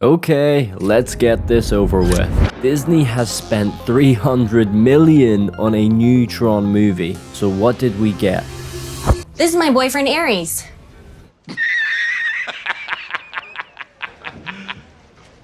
Okay, let's get this over with. Disney has spent $300 million on a new Tron movie. So what did we get? This is my boyfriend Ares.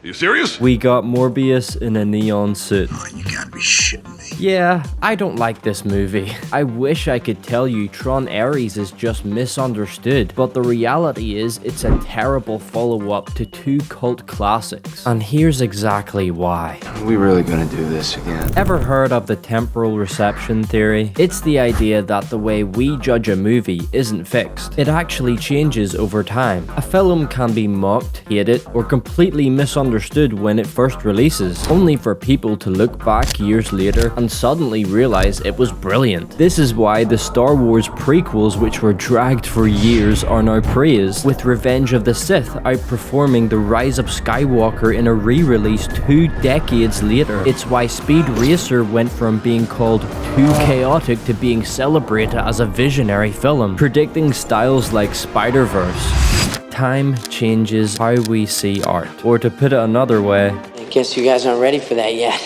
You serious? We got Morbius in a neon suit. Oh, you gotta be shitting me. Yeah, I don't like this movie. I wish I could tell you Tron Ares is just misunderstood, but the reality is it's a terrible follow-up to two cult classics. And here's exactly why. Are we really gonna do this again? Ever heard of the Temporal Reception Theory? It's the idea that the way we judge a movie isn't fixed. It actually changes over time. A film can be mocked, hated, or completely misunderstood when it first releases, only for people to look back years later and suddenly realize it was brilliant. This is why the Star Wars prequels, which were dragged for years, are now praised, with Revenge of the Sith outperforming The Rise of Skywalker in a re-release 2 decades later. It's why Speed Racer went from being called too chaotic to being celebrated as a visionary film, predicting styles like Spider-Verse. Time changes how we see art. Or to put it another way, I guess you guys aren't ready for that yet.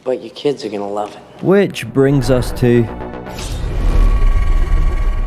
But your kids are gonna love it. which brings us to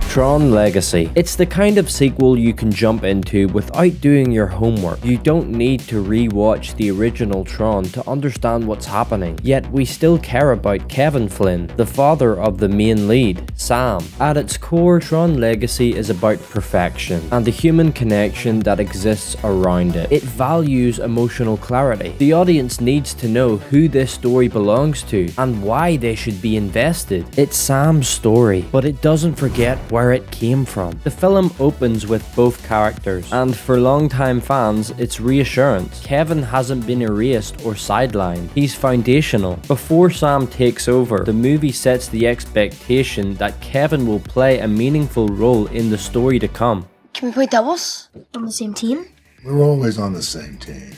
Tron Legacy. It's the kind of sequel you can jump into without doing your homework. You don't need to re-watch the original Tron to understand what's happening, yet we still care about Kevin Flynn, the father of the main lead, Sam. At its core, Tron Legacy is about perfection and the human connection that exists around it. It values emotional clarity. The audience needs to know who this story belongs to and why they should be invested. It's Sam's story, but it doesn't forget where it came from. The film opens with both characters, and for longtime fans, it's reassurance. Kevin hasn't been erased or sidelined. He's foundational. Before Sam takes over, the movie sets the expectation that Kevin will play a meaningful role in the story to come. Can we play doubles on the same team? We're always on the same team.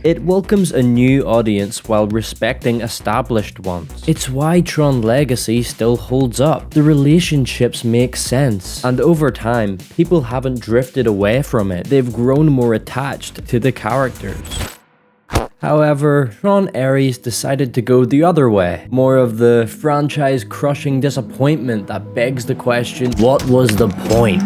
It welcomes a new audience while respecting established ones. It's why Tron Legacy still holds up. The relationships make sense, and over time, people haven't drifted away from it. They've grown more attached to the characters. However, Tron Ares decided to go the other way. More of the franchise-crushing disappointment that begs the question, what was the point?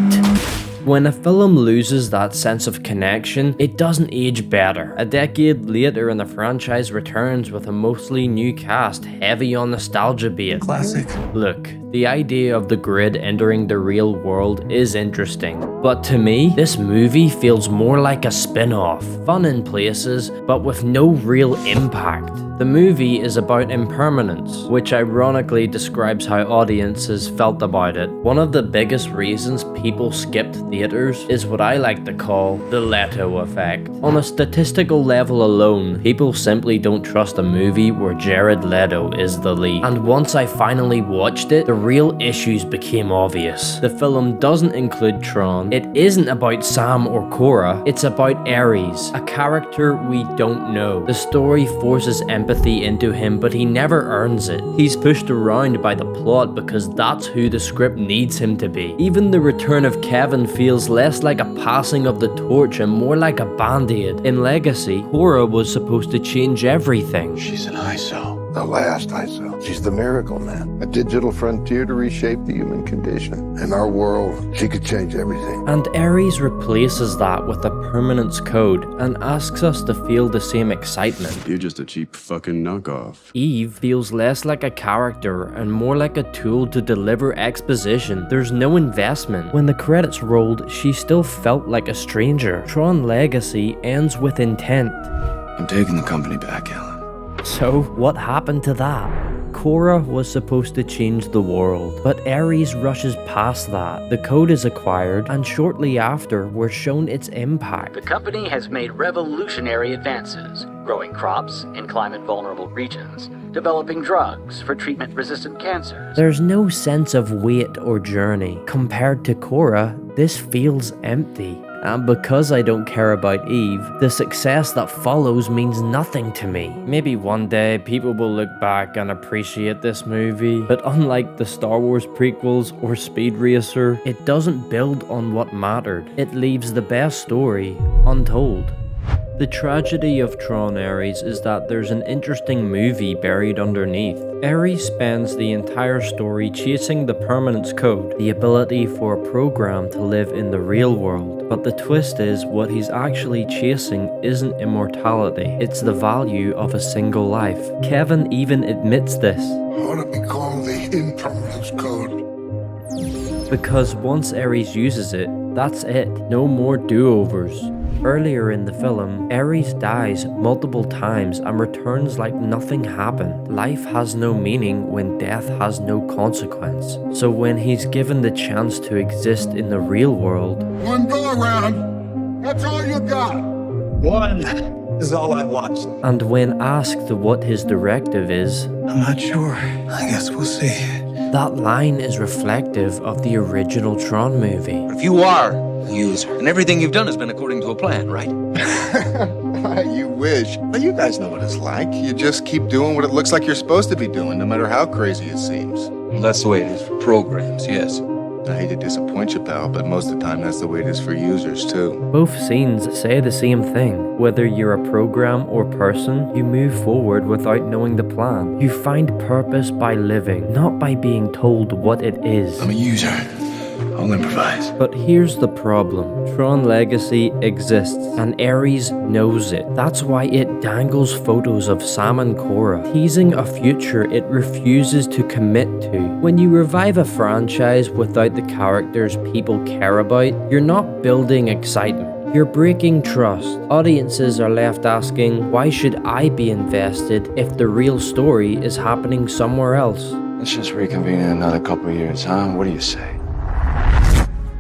When a film loses that sense of connection, it doesn't age better. A decade later and the franchise returns with a mostly new cast, heavy on nostalgia bait. Classic. Look, the idea of the grid entering the real world is interesting, but to me, this movie feels more like a spin-off. Fun in places, but with no real impact. The movie is about impermanence, which ironically describes how audiences felt about it. One of the biggest reasons people skipped theaters is what I like to call the Leto effect. On a statistical level alone, people simply don't trust a movie where Jared Leto is the lead. And once I finally watched it, the real issues became obvious. The film doesn't include Tron. It isn't about Sam or Quorra. It's about Ares, a character we don't know. The story forces empathy into him, but he never earns it. He's pushed around by the plot because that's who the script needs him to be. Even the return of Kevin feels less like a passing of the torch and more like a band-aid. In Legacy, Quorra was supposed to change everything. She's an ISO. The last ISO. She's the miracle man. A digital frontier to reshape the human condition. In our world, she could change everything. And Ares replaces that with a permanence code and asks us to feel the same excitement. You're just a cheap fucking knockoff. Eve feels less like a character and more like a tool to deliver exposition. There's no investment. When the credits rolled, she still felt like a stranger. Tron Legacy ends with intent. I'm taking the company back, Alan. So, what happened to that? Quorra was supposed to change the world, but Ares rushes past that. The code is acquired, and shortly after, we're shown its impact. The company has made revolutionary advances, growing crops in climate-vulnerable regions, developing drugs for treatment-resistant cancers. There's no sense of weight or journey. Compared to Quorra, this feels empty. And because I don't care about Eve, the success that follows means nothing to me. Maybe one day people will look back and appreciate this movie, but unlike the Star Wars prequels or Speed Racer, it doesn't build on what mattered. It leaves the best story untold. The tragedy of Tron Ares is that there's an interesting movie buried underneath. Ares spends the entire story chasing the permanence code, the ability for a program to live in the real world. But the twist is what he's actually chasing isn't immortality, it's the value of a single life. Kevin even admits this. What do we call the impermanence code? Because once Ares uses it, that's it. No more do-overs. Earlier in the film, Ares dies multiple times and returns like nothing happened. Life has no meaning when death has no consequence. So when he's given the chance to exist in the real world, One go around. That's all you got. One is all I want. and when asked what his directive is, I'm not sure. I guess we'll see. that line is reflective of the original Tron movie. If you are a user, and everything you've done has been according to a plan, right? You wish. But you guys know what it's like. You just keep doing what it looks like you're supposed to be doing, no matter how crazy it seems. Well, that's the way it is for programs, yes. I hate to disappoint you, pal, but most of the time that's the way it is for users, too. Both scenes say the same thing. Whether you're a program or person, you move forward without knowing the plan. You find purpose by living, not by being told what it is. I'm a user. I'll improvise. But here's the problem. Tron Legacy exists, and Ares knows it. That's why it dangles photos of Sam and Quorra, teasing a future it refuses to commit to. When you revive a franchise without the characters people care about, you're not building excitement. You're breaking trust. Audiences are left asking, why should I be invested if the real story is happening somewhere else? Let's just reconvene in another couple of years, huh? What do you say?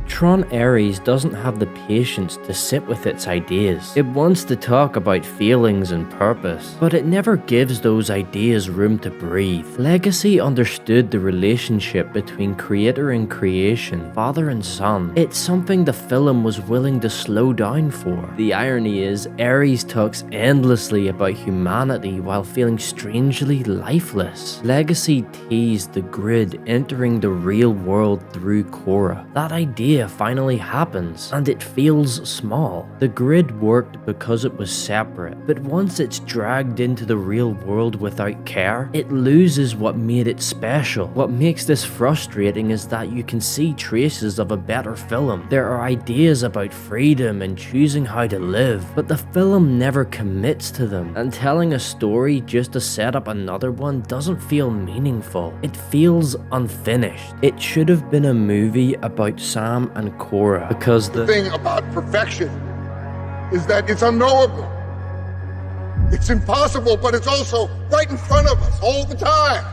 Tron Ares doesn't have the patience to sit with its ideas. It wants to talk about feelings and purpose, but it never gives those ideas room to breathe. Legacy understood the relationship between creator and creation, father and son. It's something the film was willing to slow down for. The irony is, Ares talks endlessly about humanity while feeling strangely lifeless. Legacy teased the grid entering the real world through Quorra. That idea finally happens, and it feels small. The grid worked because it was separate, but once it's dragged into the real world without care, it loses what made it special. What makes this frustrating is that you can see traces of a better film. There are ideas about freedom and choosing how to live, but the film never commits to them, and telling a story just to set up another one doesn't feel meaningful. It feels unfinished. It should have been a movie about Sam and Quorra, because The thing about perfection is that it's unknowable. It's impossible, but it's also right in front of us all the time.